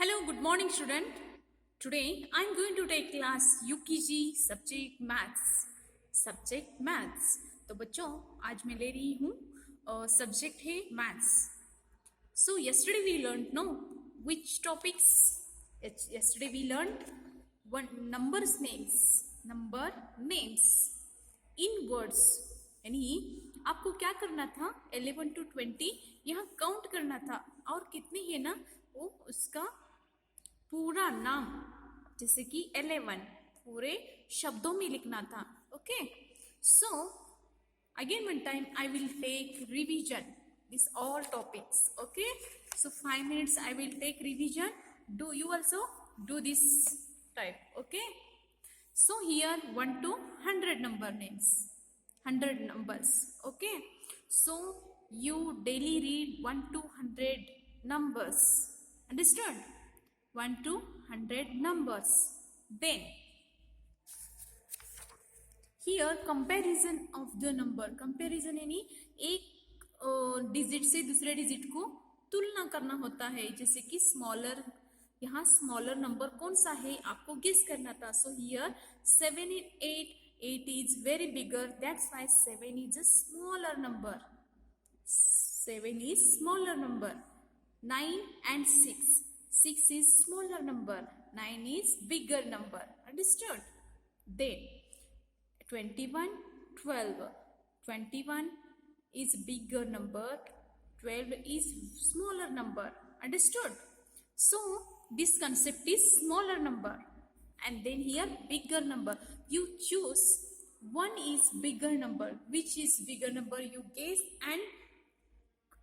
Hello, good morning, student. Today I'm going to take class UKG subject maths. Subject maths. तो बच्चों आज मैं ले रही हूँ subject है maths. So yesterday we learned no which topics? Yesterday we learned one numbers names. Number names in words. यानी आपको क्या करना था 11 to 20 यहाँ काउंट करना था और कितने है ना वो उसका पूरा नाम जैसे कि 11 पूरे शब्दों में लिखना था. Okay so again one time I will take revision this all topics. Okay so 5 minutes I will take revision. Do you also do this type? Okay so here 1 to 100 number names, 100 numbers. Okay so you daily read 1 to 100 numbers. Understood? 1 to 100 numbers. Then here comparison of the number. Comparison यानी एक digit से दूसरे digit को तुलना करना होता है. जैसे कि स्मॉलर, यहाँ स्मॉलर नंबर कौन सा है आपको गेस करना था. So here 7 and 8 is very bigger, that's why 7 is a smaller number. 7 is smaller number. 9 and 6 is smaller number, 9 is bigger number. Understood? Then 21 12, 21 is bigger number, 12 is smaller number. Understood? So this concept is smaller number and then here bigger number. You choose one is bigger number. Which is bigger number you guess and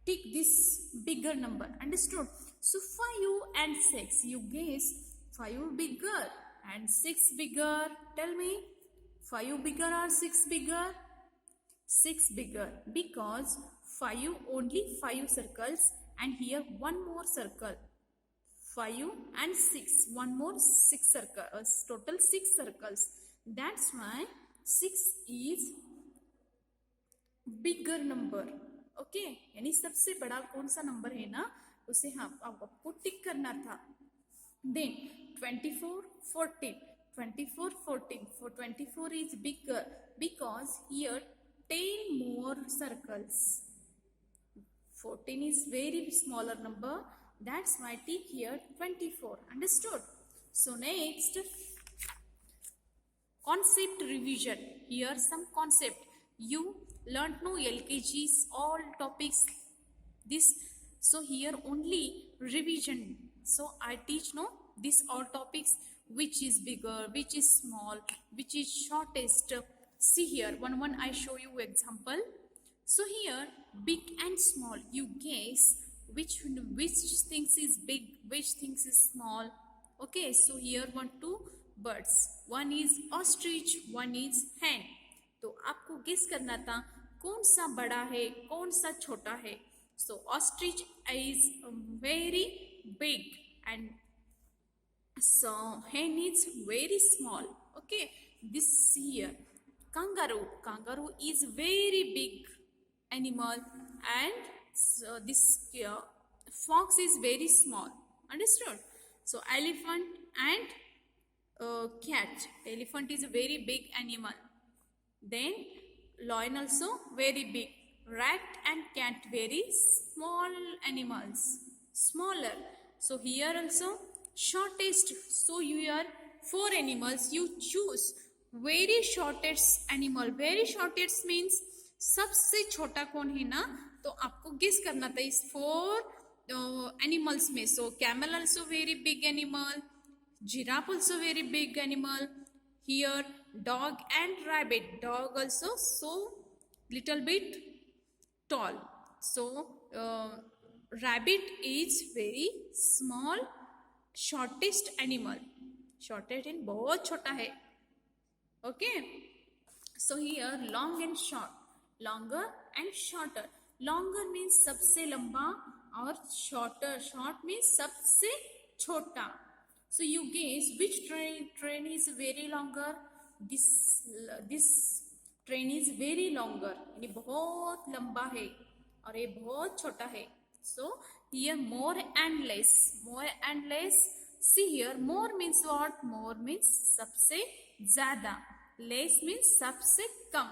take this bigger number. Understood? So 5 and 6 you guess 5 bigger and 6 bigger. Tell me 5 bigger or 6 bigger? 6 bigger because 5 only 5 circles and here one more circle. 5 and 6 one more 6 circles, total 6 circles. That's why 6 is bigger number. Okay यानी सबसे बड़ा कौन सा number है ना उसे आपको टिक करना था. Then 24 14, 24 14 for 24 is bigger because here 10 more circles. 14 is very smaller number, that's why tick here 24. Understood? So next concept revision. Here some concept you learned no LKG's all topics this. So here only revision. So I teach no this all topics, which is bigger, which is small, which is shortest. See here one I show you example. So here big and small you guess which things is big, which things is small. Okay so here 1 2 birds, one is ostrich, one is hen. तो आपको guess करना था कौन सा बड़ा है कौन सा छोटा है. So ostrich is very big and so hen is very small. Okay this here kangaroo is very big animal and so this fox is very small. Understood? So elephant and cat. Elephant is a very big animal. Then lion also very big. Rat and cat very small animals, smaller. So here also shortest. So you are 4 animals you choose very shortest animal. Very shortest means सबसे छोटा कौन है ना तो आपको guess करना था इस 4 animals में. So camel also very big animal, giraffe also very big animal. Here dog and rabbit, dog also so little bit tall. So rabbit is very small shortest animal. shortest in बहुत छोटा है. Okay so here long and short, longer and shorter. longer means सबसे लंबा और short means सबसे छोटा. So you guess which train is very longer. This train is very longer यानी बहुत लंबा है और ये बहुत छोटा है. So here more and less, more and less. See here, more means what? More means सबसे ज़्यादा. Less means सबसे कम.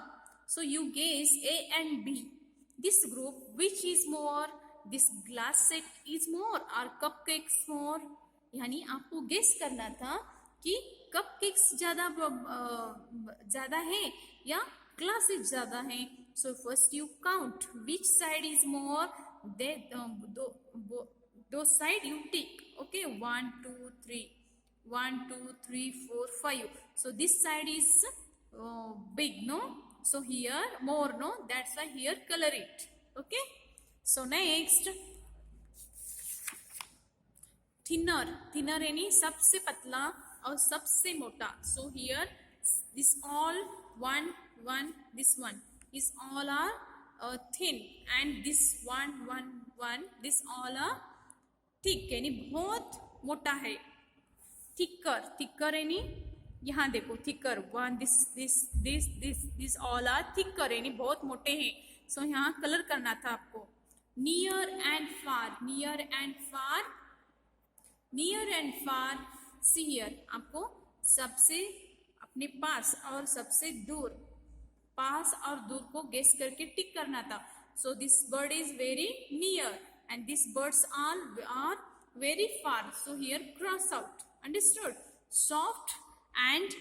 So you guess A and B. This group, which is more? This glass set is more or cupcakes more? यानी आपको guess करना था कि cupcakes ज़्यादा है या ग्लासेस ज़्यादा है. So first you count which side is more. Those side you tick. Okay, 1, 2, 3. 1, 2, 3, 4, 5. So this side is big, no? So here more, no? That's why here color it. Okay. So next, thinner यानी सबसे पतला और सबसे मोटा. So here this all one this one is all are thin and this one this all are thick यानी बहुत मोटा है. thicker यानी यहाँ देखो thicker one this all are thicker यानी बहुत मोटे हैं. So यहाँ कलर करना था आपको. near and far. See here, आपको सबसे अपने पास और सबसे दूर, पास और दूर को गेस करके टिक करना था. So this bird is very near and these birds are very far. So here cross out. Understood? Soft and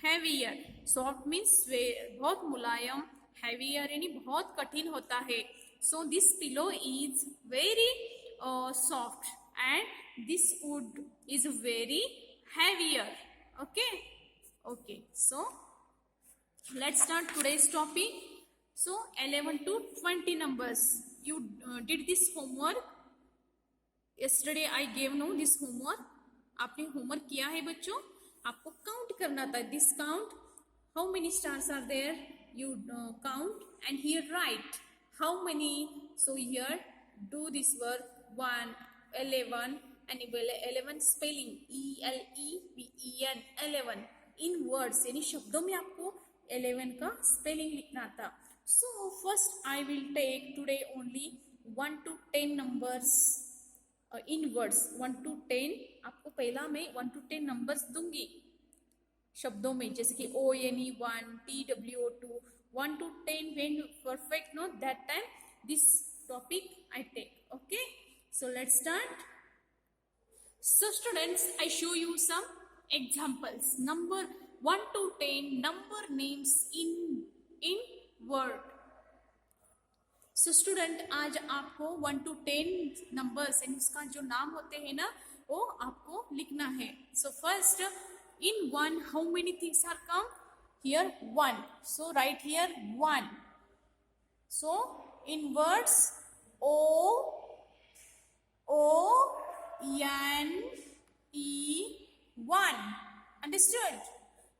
heavier. Soft means बहुत मुलायम, heavier यानी बहुत कठिन होता है. So this pillow is very soft and this wood is very heavier. Okay. So let's start today's topic. So 11 to 20 numbers. You did this homework. Yesterday I gave this homework. आपने homework किया है बच्चों. आपको count करना था. This count. How many stars are there? You count and here write. How many? So here do this work. 1, 11 and 11 spelling ELEVEN 11 in words यानी शब्दों में आपको 11 का spelling लिखना था. So first I will take today only 1 to 10 numbers in words. 1 to 10 आपको पहला मैं 1 to 10 numbers दूंगी शब्दों में, जैसे कि ONE 1, TWO 2, 1 to 10 when you perfect know that time this topic I take. Okay, so let's start. So students, I show you some examples. Number 1 to 10 number names in word. So student, आज आपको 1 to 10 numbers and उसका जो नाम होते हैं ना वो आपको लिखना है. So first, in 1 how many things are come? Here 1. So write here 1. So in words ONE 1. Understood?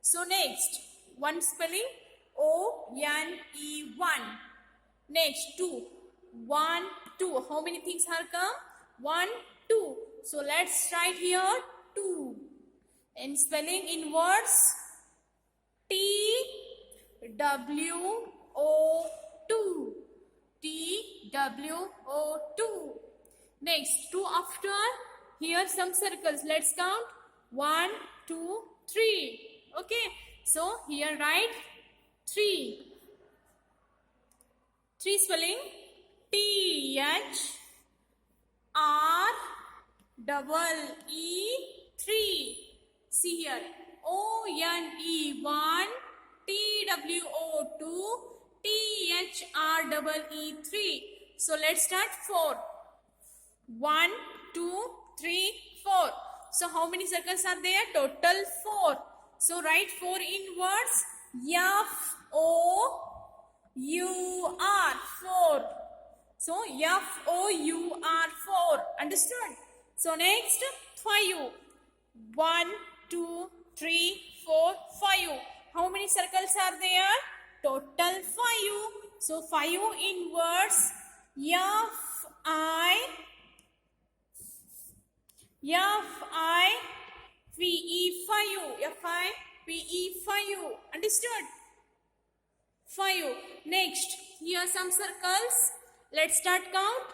So next, one spelling ONE 1. Next 2. 1, 2. How many things are come? 1, 2. So let's write here 2. And spelling in words TWO 2. Next 2 after. Here some circles. Let's count 1, 2, 3. Okay. So here write 3. 3 spelling THREE 3. See here ONE 1, TWO 2, THREE 3. So let's start 4. 1, 2, 3, 4. So how many circles are there? Total 4. So write 4 in words. FOUR 4. So FOUR 4. Understood? So next 5. 1, 2, 3, 4, 5. How many circles are there? Total 5. So 5 in words. FIVE 5. Understood? 5. Next, here some circles. Let's start count.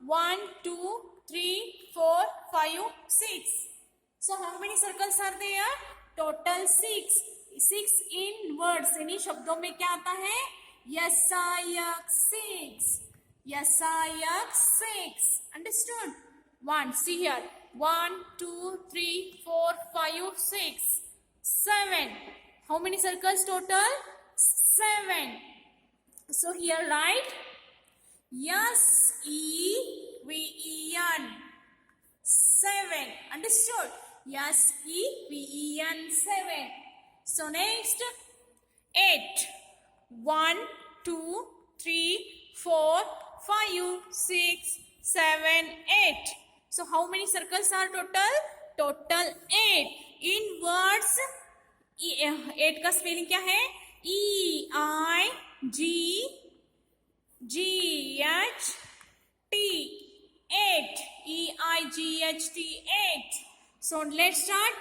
1, 2, 3, 4, 5, 6. So how many circles are there? Total 6. 6 in words. यानी शब्दों में क्या आता है? यसायक 6. यसायक 6. Understood? 1. See here. 1, 2, 3, 4, 5, 6, 7. How many circles total? 7. So here write S-E-V-E-N. 7. Understood? S-E-V-E-N. 7. So next 8. 1, 2, 3, 4, 5, 6, 7, 8. So how many circles are total? Total 8. In words 8 का spelling क्या है? E-I-G-G-H-T 8. E-I-G-H-T 8. So let's start.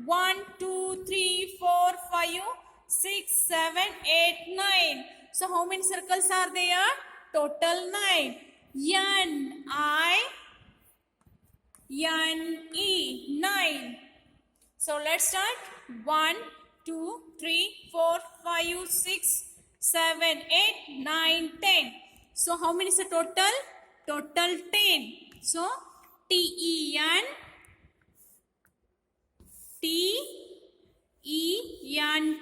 1, 2, 3, 4, 5, 6, 7, 8, 9. So how many circles are there? Total 9. N-I-N-E 9. So let's start. 1, 2, 3, 4, 5, 6, 7, 8, 9, 10. So how many is the total? Total 10. So T-E-N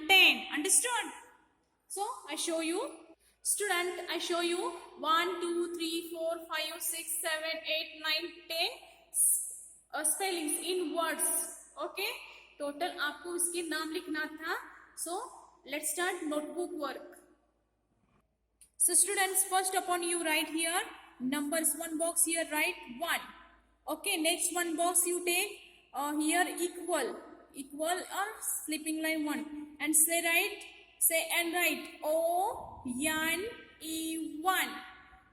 10. Understood? So I show you. Student, I show you 1, 2, 3, 4, 5, 6, 7, 8, 9, 10 spellings in words. Okay? Total आपको इसके नाम लिखना था. So let's start notebook work. So students, first upon you write here numbers. One box here write 1. Okay, next one box you take here equal or sleeping line 1 and write O-N-E-1.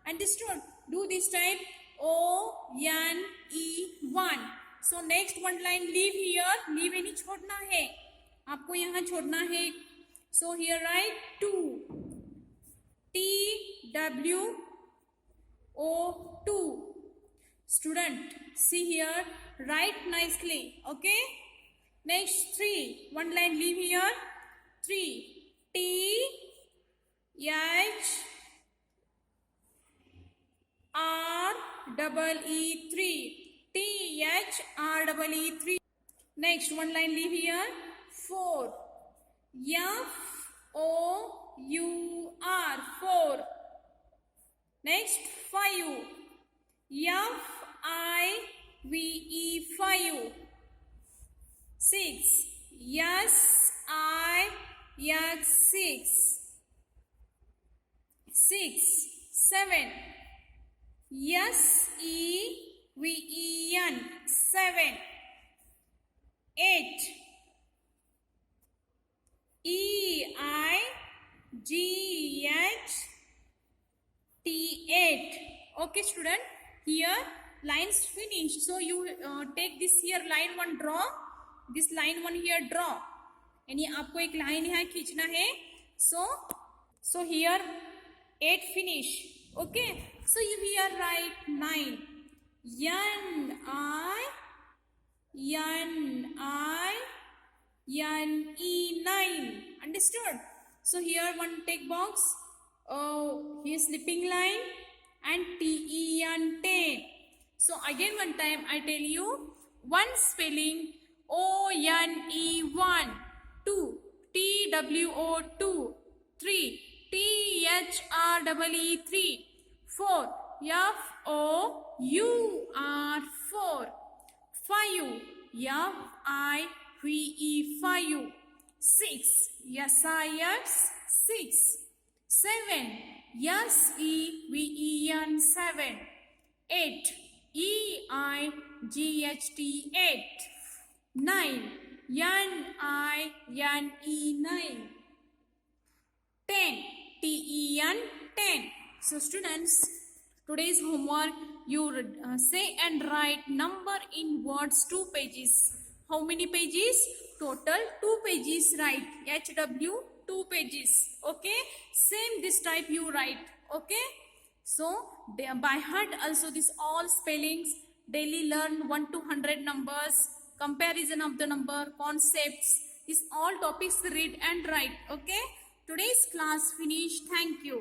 Understood? Do this type O-N-E-1. So next one line leave here. Leave यानी छोड़ना है. आपको यहाँ छोड़ना है. So here write 2. T-W-O-2. Student, see here. Write nicely. Okay? Next 3. One line leave here. 3. T-H-R-E-E-3. T-H-R-E-E-3. Next one line leave here. 4. F-O-U-R. 4. Next 5. F-I-V-E. 5. 6. S-I-X. 6. 6. 7. S-E-V-E-N. 7. 8. E-I-G-H-T 8. Okay student, here lines finished. So you take this here line 1 draw, this line 1 here draw. यानी आपको एक line यहाँ खींचना है. So here 8 finish. Okay. So you here write 9. N-I-N-E 9. Understood? So here one tick box. Here sleeping line and T-E-N 10. So again one time I tell you. 1 spelling O-N-E-1. 2 T-W-O-2. 3 T-H-R-E-E-3. 4 F-O-U-R. 4. 5 F-I-V-E. 5. 6 S-I-X. 6. 7 S-E-V-E-N. 7. 8 E-I-G-H-T. 8. 9 N-I-N-E. 9. 10 T-E-N. 10. So students, today's homework, you say and write number in words 2 pages. How many pages? Total 2 pages write. HW 2 pages. Okay. Same this type you write. Okay. So by heart also this all spellings, daily learn 1 to 100 numbers, comparison of the number, concepts, these all topics read and write. Okay, today's class finished. Thank you.